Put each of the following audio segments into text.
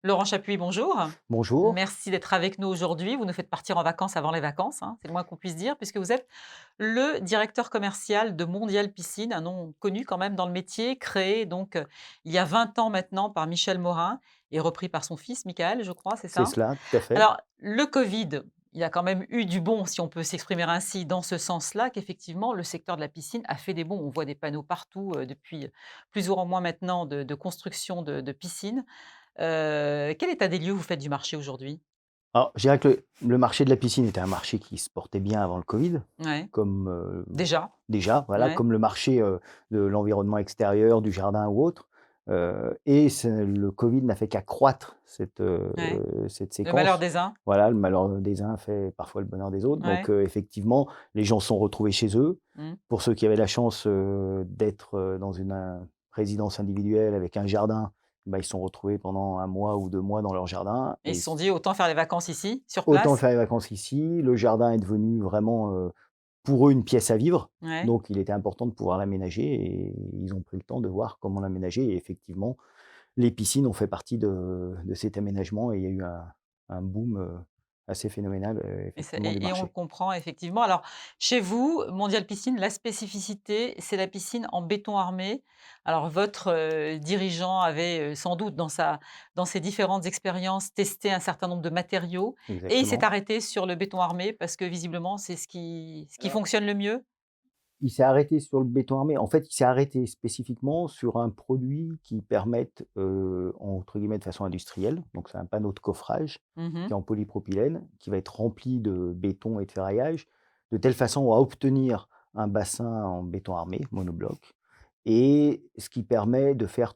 Laurent Chapuis, bonjour. Bonjour, Merci d'être avec nous aujourd'hui. Vous nous faites partir en vacances avant les vacances, hein, c'est le moins qu'on puisse dire, puisque vous êtes le directeur commercial de Mondial Piscine, un nom connu quand même dans le métier, créé donc il y a 20 ans maintenant par Michel Morin et repris par son fils Michael, je crois, c'est c'est ça? cela, tout à fait. Alors, le Covid, il y a quand même eu du bon, si on peut s'exprimer ainsi, dans ce sens-là, qu'effectivement, le secteur de la piscine a fait des bons. On voit des panneaux partout depuis plus ou moins maintenant de construction de piscines. Quel état des lieux vous faites du marché aujourd'hui? Alors, je dirais que le marché de la piscine était un marché qui se portait bien avant le Covid, Ouais, comme, déjà? déjà, voilà, Ouais, comme le marché, de l'environnement extérieur, du jardin ou autre, et le Covid n'a fait qu'accroître ouais. cette Le malheur séquence. des uns? Voilà, le malheur des uns fait parfois le bonheur des autres, donc Ouais. effectivement, les gens se sont retrouvés chez eux. Mmh. Pour ceux qui avaient la chance, d'être, dans une, résidence individuelle avec un jardin, bah, ils se sont retrouvés pendant un mois ou 2 mois dans leur jardin Et ils et se sont dit: «Autant faire les vacances ici, sur autant place?» faire les vacances ici. Le jardin est devenu vraiment, pour eux, une pièce à vivre, Ouais. donc il était important de pouvoir l'aménager et ils ont pris le temps de voir comment l'aménager et effectivement, les piscines ont fait partie de cet aménagement et il y a eu un boom, assez phénoménal, Et c'est effectivement du et on le marché. comprend effectivement. Alors, chez vous, Mondial Piscine, la spécificité, c'est la piscine en béton armé. Alors votre, dirigeant avait, sans doute dans ses différentes expériences, testé un certain nombre de matériaux et il s'est Exactement. arrêté sur le béton armé parce que visiblement c'est ce qui fonctionne le mieux? Il s'est arrêté sur le béton armé. En fait, il s'est arrêté spécifiquement sur un produit qui permette, entre guillemets, «de façon industrielle», donc c'est un panneau de coffrage Mmh. qui est en polypropylène, qui va être rempli de béton et de ferraillage, de telle façon à obtenir un bassin en béton armé, monobloc et ce qui permet de faire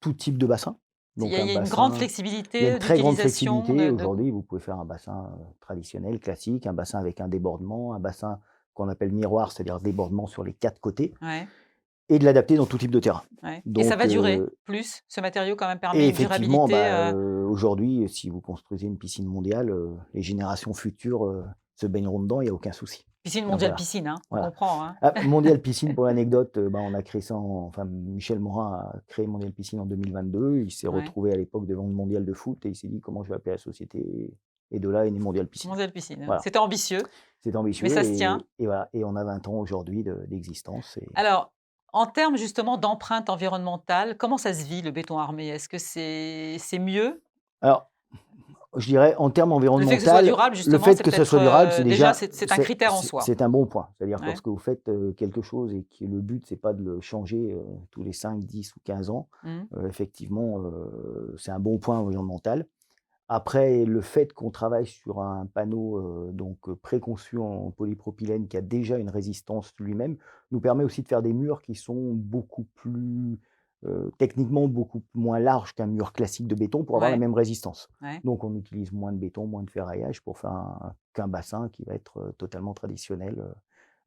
tout type de bassin. Il y Donc a un il y a une grande bassin il y a une flexibilité très grande d'utilisation flexibilité. de Aujourd'hui, vous pouvez faire un bassin, traditionnel, classique, un bassin avec un débordement, un bassin qu'on appelle miroir, c'est-à-dire débordement sur les 4 côtés ouais, et de l'adapter dans tout type de terrain. ouais et ça Donc va durer plus? Ce matériau quand même et permet une effectivement, durabilité, bah, aujourd'hui, si vous construisez une piscine mondiale, les générations futures, se baigneront dedans, il y a aucun souci. piscine Donc Mondial voilà, Piscine, hein, on voilà. comprend, hein? Ah, Mondial Piscine pour l'anecdote, bah, on a créé ça enfin Michel Morin a créé Mondial Piscine en 2022. Il s'est Ouais. retrouvé à l'époque devant le mondial de foot et il s'est dit: «Comment je vais appeler la société?» et de là est né Mondial Piscine. Mondial Piscine. Voilà, C'était ambitieux, c'est mais ambitieux ça se tient. et voilà et on a 20 ans aujourd'hui d'existence et Alors, en termes justement d'empreinte environnementale, comment ça se vit le béton armé? Est-ce que c'est mieux? alors je dirais en termes Le fait que ce soit environnemental, durable le justement, fait c'est que ça peut-être, soit durable, c'est déjà déjà c'est un critère en soi. c'est un bon point. C'est-à-dire que Ouais. lorsque vous faites, quelque chose et que le but c'est pas de le changer, tous les 5, 10 ou 15 ans, Mmh. effectivement, c'est un bon point environnemental. Après le fait qu'on travaille sur un panneau, donc, préconçu en polypropylène qui a déjà une résistance lui-même, nous permet aussi de faire des murs qui sont beaucoup plus, techniquement beaucoup moins larges qu'un mur classique de béton pour avoir la Ouais, même résistance. ouais. Donc on utilise moins de béton, moins de ferraillage pour faire qu'un bassin qui va être, totalement traditionnel.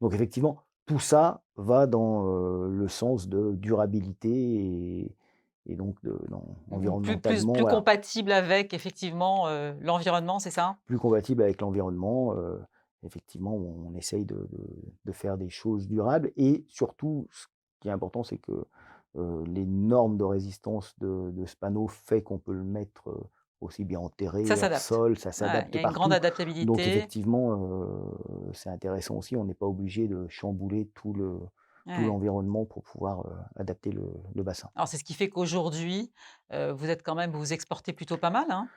Donc effectivement, tout ça va dans, le sens de durabilité et donc Plus environnementalement, voilà. compatible avec effectivement, l'environnement, c'est ça? Plus compatible avec l'environnement, effectivement, on essaye de faire des choses durables et surtout, ce qui est important, c'est que, les normes de résistance de ce panneau fait qu'on peut le mettre, aussi bien en Ça terré, hors s'adapte. sol, ça Ouais, il y s'adapte a une grande partout. Donc adaptabilité. effectivement, c'est intéressant aussi, on n'est pas obligé de chambouler tout Ouais. l'environnement pour pouvoir, adapter le bassin. Alors c'est ce qui fait qu'aujourd'hui, vous exportez plutôt pas mal, hein?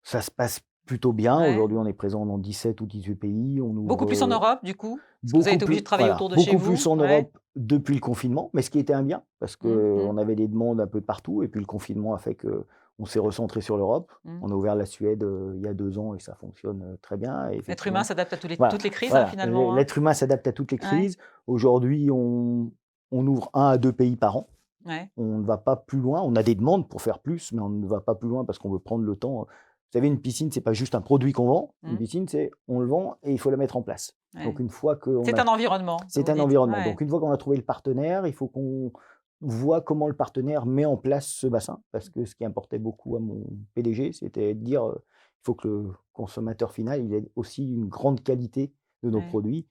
Ça se passe plutôt bien. Ouais. Aujourd'hui, on est présent dans 17 ou 18 pays. On Beaucoup ouvre, plus en Europe du coup? Parce que vous avez beaucoup été obligé plus de travailler voilà, autour de chez beaucoup plus vous? en Ouais. Europe depuis le confinement, mais ce qui était un bien parce Mmh mh. qu'on avait des demandes un peu de partout et puis le confinement a fait qu'on s'est recentré sur l'Europe. Mmh. On a ouvert la Suède, il y a 2 ans et ça fonctionne, très bien et L'être humain effectivement, s'adapte à voilà, toutes les crises, hein, voilà, finalement, hein? l'être humain s'adapte à toutes les Ouais, crises. Aujourd'hui, on ouvre 1 à 2 pays par an. ouais. On ne va pas plus loin. On a des demandes pour faire plus, mais on ne va pas plus loin parce qu'on veut prendre le temps. Vous savez, une piscine, c'est pas juste un produit qu'on vend. Une Mmh. piscine, c'est on le vend et il faut la mettre en place. Ouais. Donc une fois qu'on C'est a un environnement, comme c'est vous un dites. environnement. Ouais, Donc une fois qu'on a trouvé le partenaire, il faut qu'on voit comment le partenaire met en place ce bassin. Parce que ce qui importait beaucoup à mon PDG, c'était de dire, il faut que le consommateur final, il ait aussi une grande qualité de nos ouais. produits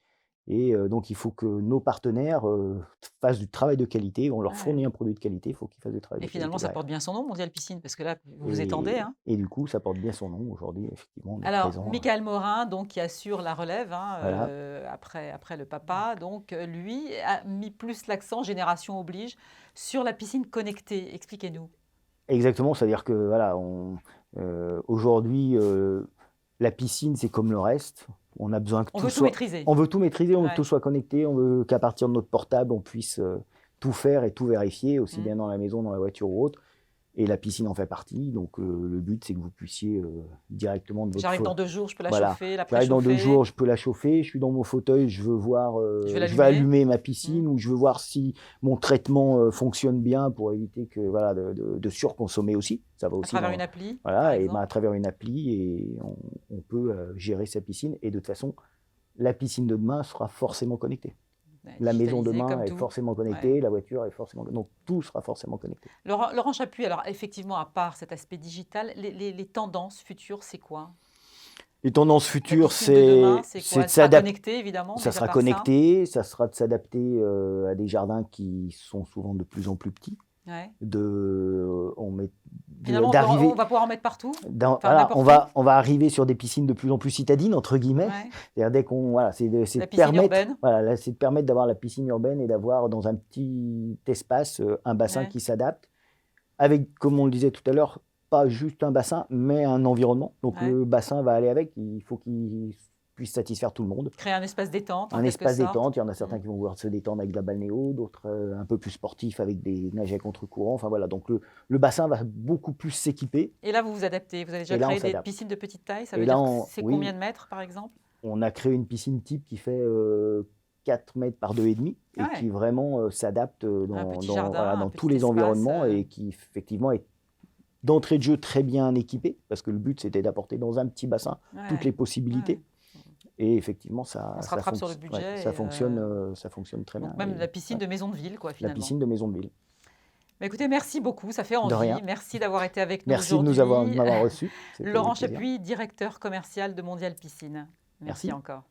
et donc il faut que nos partenaires, fassent du travail de qualité. On leur Ouais. fournit un produit de qualité, il faut qu'ils fassent du travail Et de finalement, qualité ça derrière, porte bien son nom, Mondial Piscine, parce que là, vous vous étendez, et hein. du coup, ça porte bien son nom. Aujourd'hui, effectivement, on est Alors, présent, Michael Morin, donc, qui assure la relève, hein, voilà. après le papa, donc, lui a mis plus l'accent, génération oblige, sur la piscine connectée. Expliquez-nous. Exactement, c'est-à-dire que voilà, aujourd'hui, la piscine, c'est comme le reste. On a besoin que On tout veut tout soit maîtriser. on veut tout maîtriser, on veut que tout Ouais. soit connecté, on veut qu'à partir de notre portable, on puisse, tout faire et tout vérifier, aussi Mmh. bien dans la maison, dans la voiture ou autre, et la piscine en fait partie. Donc, le but, c'est que vous puissiez, directement de votre J'arrive faute. dans 2 jours, je peux la Voilà, chauffer, la j'arrive dans 2 préchauffer, jours, je peux la chauffer, je suis dans mon fauteuil, je veux voir, je vais je vais l'allumer. allumer ma Mmh. piscine, ou je veux voir si mon traitement, fonctionne bien, pour éviter que voilà de surconsommer aussi. Ça va À aussi travers dans une appli, par voilà, et ben, à exemple. travers une appli, et on peut, gérer sa piscine, et de toute façon, la piscine de demain sera forcément connectée. Ouais, La maison digitalisé demain comme est tout. forcément Ouais. connectée, la voiture est forcément, donc tout sera forcément connecté. Laurent Chapuis, alors effectivement, à part cet aspect digital, les tendances futures, c'est quoi? Les tendances La futures, piscine de demain, c'est c'est quoi? de Elle sera s'adapter. connectée évidemment, Ça mais à sera part ça? connecté, ça sera de s'adapter, à des jardins qui sont souvent de plus en plus petits, Ouais. on met Finalement, on d'arriver va pouvoir en mettre partout? dans Enfin, voilà, n'importe où? on va arriver sur des piscines de plus en plus «citadines» entre guillemets. Ouais. C'est-à-dire dès qu'on voilà, c'est La de piscine permettre, urbaine? voilà, là, c'est de permettre d'avoir la piscine urbaine et d'avoir dans un petit espace, un bassin Ouais. qui s'adapte avec, comme on le disait tout à l'heure, pas juste un bassin, mais un environnement. Donc Ouais. le bassin va aller avec, il faut qu'il puisse satisfaire tout le monde. Créer un espace détente en Un quelque espace sorte? détente, il y en a Mmh. certains qui vont vouloir se détendre avec de la balnéo, d'autres, un peu plus sportifs avec des nages à contre-courant. Enfin voilà, donc le bassin va beaucoup plus s'équiper, Et là, vous vous adaptez. Vous avez déjà et là on créé des s'adapte. piscines de petite taille? Ça Et veut là dire que on c'est combien oui, de mètres, par exemple? on a créé une piscine type qui fait, 4 m par 2,5 Ah et ouais, qui vraiment, s'adapte, un petit voilà, jardin, un dans tous petit les espace, environnements, et qui effectivement est d'entrée de jeu très bien équipé, parce que le but c'était d'apporter dans un petit bassin toutes ouais, les ouais. possibilités, et effectivement On se rattrape sur le ouais, budget et ça fonctionne très bien, donc même et la piscine ouais, de maison de ville, quoi, la finalement. piscine de maison de ville. Bah, écoutez, merci beaucoup, ça fait De envie. rien. Merci d'avoir été avec nous Merci de aujourd'hui. m'avoir reçu, c'était Laurent avec plaisir. Chapuis, directeur commercial de Mondial Piscine. Merci Merci. encore.